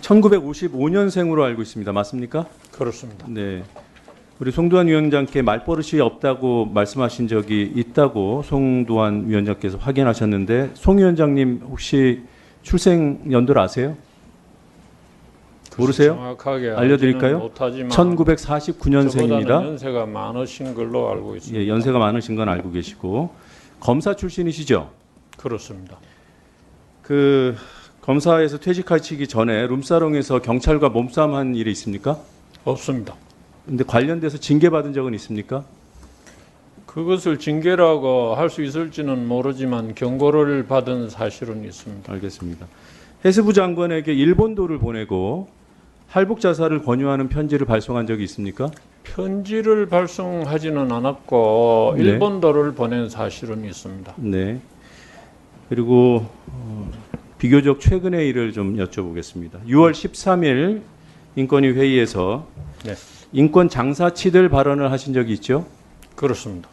1955년생으로 알고 있습니다. 맞습니까? 그렇습니다. 네. 우리 송두환 위원장께 말버릇이 없다고 말씀하신 적이 있다고 송두환 위원장께서 확인하셨는데 송 위원장님 혹시 출생 연도를 아세요? 모르세요? 정확하게 알려드릴까요? 못하지만 1949년생입니다. 저보다는 연세가 많으신 걸로 알고 있습니다. 예, 연세가 많으신 건 알고 계시고 검사 출신이시죠? 그렇습니다. 그 검사에서 퇴직하시기 전에 룸사롱에서 경찰과 몸싸움한 일이 있습니까? 없습니다. 근데 관련돼서 징계받은 적은 있습니까? 그것을 징계라고 할 수 있을지는 모르지만 경고를 받은 사실은 있습니다. 알겠습니다. 해수부 장관에게 일본도를 보내고 할복 자살을 권유하는 편지를 발송한 적이 있습니까? 편지를 발송하지는 않았고 네. 일본도를 보낸 사실은 있습니다. 네. 그리고 비교적 최근의 일을 좀 여쭤보겠습니다. 6월 13일 인권위 회의에서 네. 인권 장사치들 발언을 하신 적이 있죠? 그렇습니다.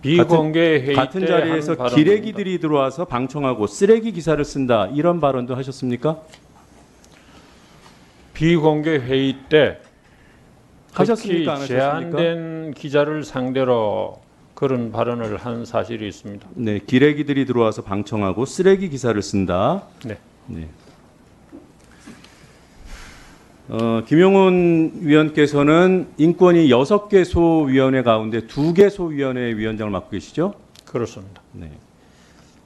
비공개 회의 같은 때 자리에서 한 발언입니다. 기레기들이 들어와서 방청하고 쓰레기 기사를 쓴다 이런 발언도 하셨습니까? 비공개 회의 때 하셨습니까? 안 특히 하셨습니까? 제한된 기자를 상대로 그런 발언을 한 사실이 있습니다. 네, 기레기들이 들어와서 방청하고 쓰레기 기사를 쓴다. 네. 네. 김용훈 위원께서는 인권위 6개 소위원회 가운데 2개 소위원회 위원장을 맡고 계시죠? 그렇습니다. 네.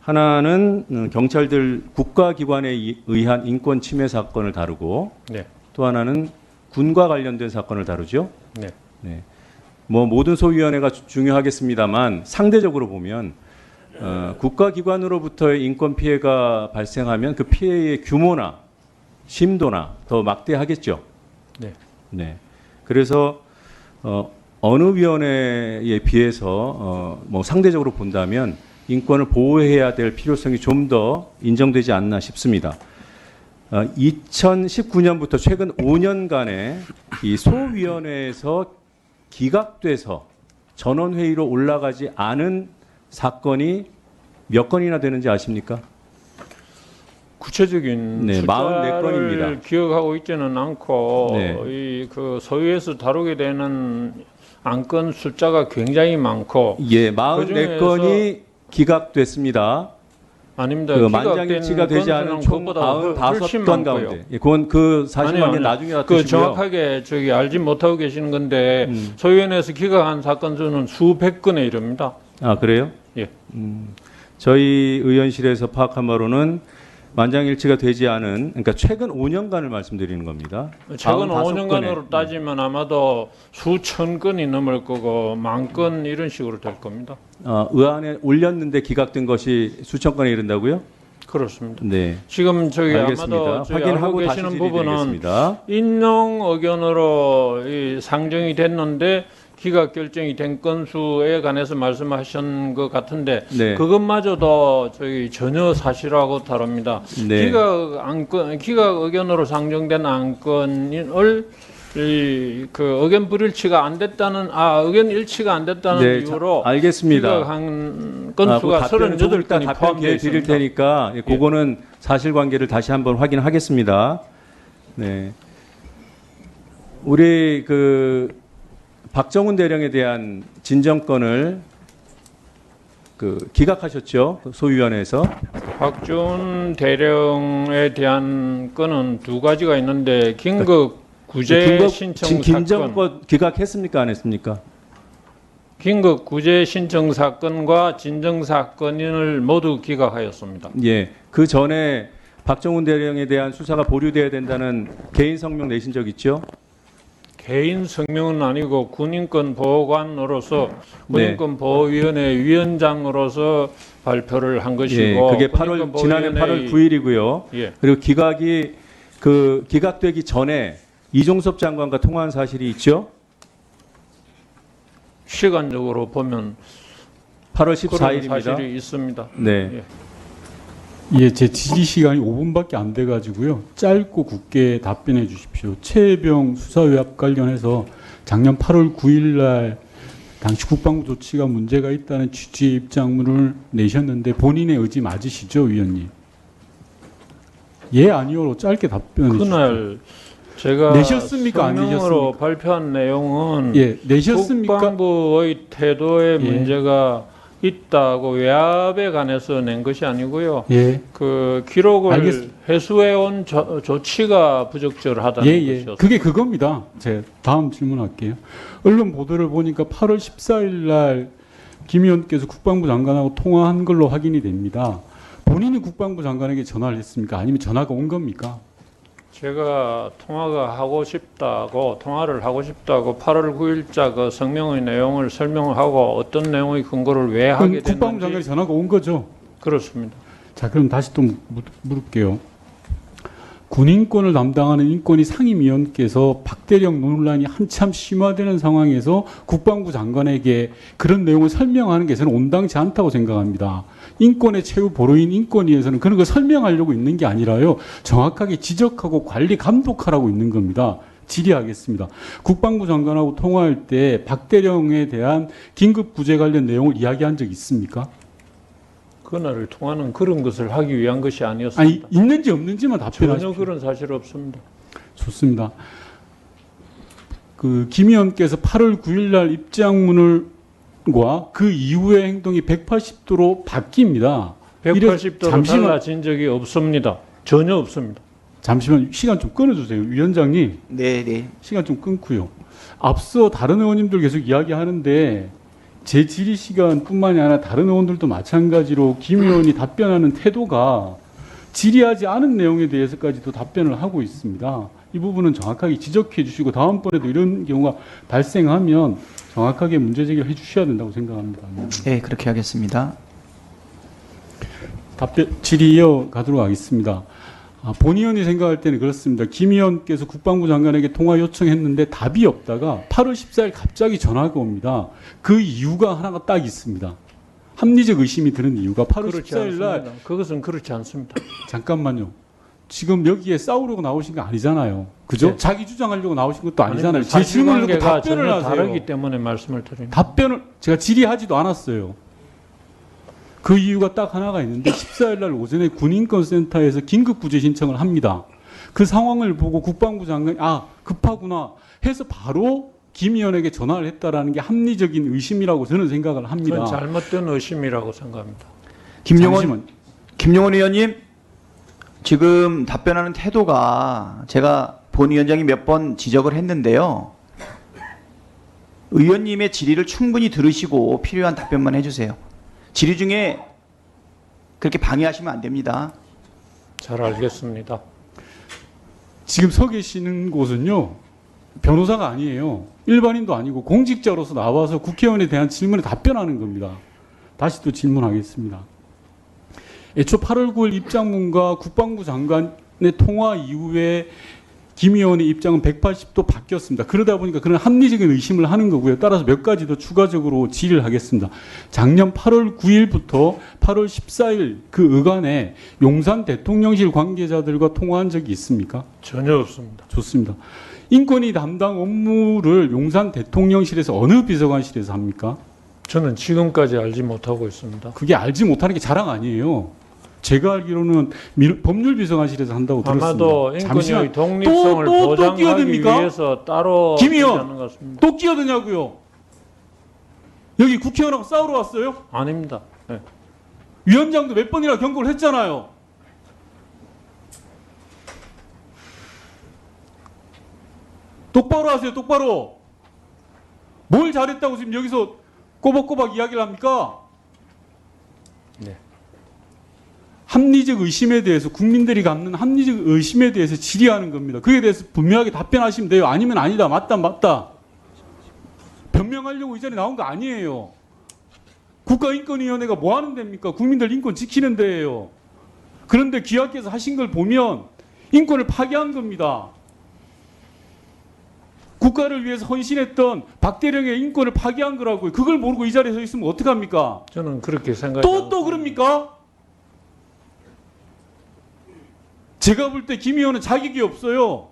하나는 경찰들 국가기관에 의한 인권 침해 사건을 다루고 네. 또 하나는 군과 관련된 사건을 다루죠. 네. 네. 뭐 모든 소위원회가 중요하겠습니다만 상대적으로 보면 국가기관으로부터의 인권 피해가 발생하면 그 피해의 규모나 심도나 더 막대하겠죠. 네. 네. 그래서 어느 위원회에 비해서 뭐 상대적으로 본다면 인권을 보호해야 될 필요성이 좀 더 인정되지 않나 싶습니다. 2019년부터 최근 5년간의 이 소위원회에서 기각돼서 전원회의로 올라가지 않은 사건이 몇 건이나 되는지 아십니까? 구체적인 네, 숫자를 44건입니다. 기억하고 있지는 않고 네. 그 소위에서 다루게 되는 안건 숫자가 굉장히 많고 예, 44건이 기각됐습니다. 아닙니다. 그 만장일치가 되지 않은 총 95건 가운데. 예, 그건 그 사실관계 나중에 그 다투시고요. 정확하게 알지 못하고 계시는 건데 소위원회에서 기각한 사건 수는 수백 건에 이릅니다. 아, 그래요? 예. 저희 의원실에서 파악한 바로는 만장일치가 되지 않은, 그러니까 최근 5년간을 말씀드리는 겁니다. 최근 95건에. 5년간으로 따지면 아마도 수천 건이 넘을 거고 만 건 이런 식으로 될 겁니다. 의안에 올렸는데 기각된 것이 수천 건에 이른다고요? 그렇습니다. 네. 지금 알겠습니다. 아마도 알고 확인하고 다시 계시는 부분은 질의드리겠습니다. 인용 의견으로 상정이 됐는데 기각 결정이 된 건수에 관해서 말씀하신 것 같은데 네. 그것마저도 전혀 사실하고 다릅니다. 네. 기각 의견으로 상정된 안건을 그 의견 불일치가 안 됐다는 의견 일치가 안 됐다는 네, 이유로 알겠습니다. 기각한 건수가 답변은 조금 이따 38건이 답변 기회 포함되어 드릴 있습니다. 테니까 그거는 사실관계를 다시 한번 확인하겠습니다. 네. 우리 박정훈 대령에 대한 진정권을 기각하셨죠? 소위원회에서. 박준 대령에 대한 건은 두 가지가 있는데 긴급 구제 신청 사건, 진정권 기각했습니까? 안 했습니까? 긴급 구제 신청 사건과 진정 사건을 모두 기각하였습니다. 예. 그 전에 박정훈 대령에 대한 수사가 보류돼야 된다는 개인 성명 내신 적 있죠? 개인 성명은 아니고 군인권 보호관으로서 군인권 보호위원회 위원장으로서 발표를 한 것이고 예, 그게 지난해 8월 9일이고요. 예. 그리고 기각되기 전에 이종섭 장관과 통화한 사실이 있죠? 시간적으로 보면 8월 그런 14일입니다. 사실이 있습니다. 네. 예, 제 질의 시간이 5분밖에 안 돼가지고요. 짧고 굵게 답변해 주십시오. 최혜병 수사의혹 관련해서 작년 8월 9일 날 당시 국방부 조치가 문제가 있다는 취지의 입장문을 내셨는데 본인의 의지 맞으시죠, 위원님? 예 아니요로 짧게 답변해 주십시오. 그날 제가 내셨습니까? 안 성명으로 내셨습니까? 발표한 내용은 예, 내셨습니까? 국방부의 태도에 예. 문제가 있다고 외압에 관해서 낸 것이 아니고요. 예. 그 기록을 알겠습니다. 회수해온 조치가 부적절하다는 예, 예. 것이었습니다. 그게 그겁니다. 제가 다음 질문할게요. 언론 보도를 보니까 8월 14일 날 김 의원께서 국방부 장관하고 통화한 걸로 확인이 됩니다. 본인이 국방부 장관에게 전화를 했습니까? 아니면 전화가 온 겁니까? 제가 통화를 하고 싶다고 8월 9일자 그 성명의 내용을 설명하고 어떤 내용의 근거를 왜 하게 그럼 국방부 장관이 됐는지 전화가 온 거죠? 그렇습니다. 자, 그럼 다시 또 물을게요. 군인권을 담당하는 인권위 상임위원께서 박대령 논란이 한참 심화되는 상황에서 국방부 장관에게 그런 내용을 설명하는 게 저는 온당치 않다고 생각합니다. 인권의 최후 보루인 인권위에서는 그런 걸 설명하려고 있는 게 아니라요. 정확하게 지적하고 관리 감독하라고 있는 겁니다. 질의하겠습니다. 국방부 장관하고 통화할 때 박대령에 대한 긴급 구제 관련 내용을 이야기한 적 있습니까? 그날을 통하는 그런 것을 하기 위한 것이 아니, 아니었습니다. 있는지 없는지만 전혀 답변하십시오. 그런 사실 없습니다. 좋습니다. 그 김 의원께서 8월 9일 날 입장문을과 그 이후의 행동이 180도로 바뀝니다. 180도로 잠시만. 달라진 적이 없습니다. 전혀 없습니다. 잠시만 시간 좀 끊어주세요. 위원장님 네, 네. 시간 좀 끊고요. 앞서 다른 의원님들 계속 이야기하는데 제 질의 시간뿐만이 아니라 다른 의원들도 마찬가지로 김 의원이 답변하는 태도가 질의하지 않은 내용에 대해서까지도 답변을 하고 있습니다. 이 부분은 정확하게 지적해 주시고 다음번에도 이런 경우가 발생하면 정확하게 문제 제기를 해 주셔야 된다고 생각합니다. 네, 그렇게 하겠습니다. 답변 질의 이어가도록 하겠습니다. 본 의원이 생각할 때는 그렇습니다. 김 의원께서 국방부 장관에게 통화 요청했는데 답이 없다가 8월 14일 갑자기 전화가 옵니다. 그 이유가 하나가 딱 있습니다. 합리적 의심이 드는 이유가 8월 그렇지 14일 날 않습니다. 그것은 그렇지 않습니다. 잠깐만요. 지금 여기에 싸우려고 나오신 거 아니잖아요. 그죠? 네. 자기 주장하려고 나오신 것도 아니잖아요. 아닙니다. 제 질문을 듣고 사실관계가 답변을 전혀 하세요. 다르기 때문에 말씀을 드립니다. 답변을 제가 질의하지도 않았어요. 그 이유가 딱 하나가 있는데 14일 날 오전에 군인권센터에서 긴급 구제 신청을 합니다. 그 상황을 보고 국방부 장관이 급하구나 해서 바로 김 의원에게 전화를 했다라는 게 합리적인 의심이라고 저는 생각을 합니다. 그건 잘못된 의심이라고 생각합니다. 김용원 의원님, 지금 답변하는 태도가 제가 본 위원장이 몇 번 지적을 했는데요. 의원님의 질의를 충분히 들으시고 필요한 답변만 해주세요. 질의 중에 그렇게 방해하시면 안 됩니다. 잘 알겠습니다. 지금 서 계시는 곳은요. 변호사가 아니에요. 일반인도 아니고 공직자로서 나와서 국회의원에 대한 질문에 답변하는 겁니다. 다시 또 질문하겠습니다. 애초 8월 9일 입장문과 국방부 장관의 통화 이후에 김 의원의 입장은 180도 바뀌었습니다. 그러다 보니까 그런 합리적인 의심을 하는 거고요. 따라서 몇 가지 더 추가적으로 질의를 하겠습니다. 작년 8월 9일부터 8월 14일 그 의간에 용산 대통령실 관계자들과 통화한 적이 있습니까? 전혀 없습니다. 좋습니다. 인권위 담당 업무를 용산 대통령실에서 어느 비서관실에서 합니까? 저는 지금까지 알지 못하고 있습니다. 그게 알지 못하는 게 자랑 아니에요. 제가 알기로는 법률비서관실에서 한다고 들었습니다. 아마도 인권위의 잠시만. 독립성을 또 보장하기 끼어듭니까? 위해서 따로 김 의원! 하지 않는 것 같습니다. 또 끼어드냐고요? 여기 국회의원하고 싸우러 왔어요? 아닙니다. 네. 위원장도 몇 번이나 경고를 했잖아요. 똑바로 하세요, 똑바로. 뭘 잘했다고 지금 여기서 꼬박꼬박 이야기를 합니까? 네. 합리적 의심에 대해서 국민들이 갖는 합리적 의심에 대해서 질의하는 겁니다. 그에 대해서 분명하게 답변하시면 돼요. 아니면 아니다, 맞다, 맞다. 변명하려고 이 자리에 나온 거 아니에요. 국가인권위원회가 뭐 하는 데입니까? 국민들 인권 지키는 데예요. 그런데 귀하께서 하신 걸 보면 인권을 파괴한 겁니다. 국가를 위해서 헌신했던 박대령의 인권을 파괴한 거라고요. 그걸 모르고 이 자리에 서 있으면 어떡합니까? 저는 그렇게 생각합니다. 또 그럽니까? 제가 볼 때 김 의원은 자격이 없어요.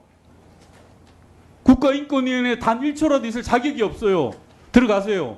국가인권위원회 단 1초라도 있을 자격이 없어요. 들어가세요.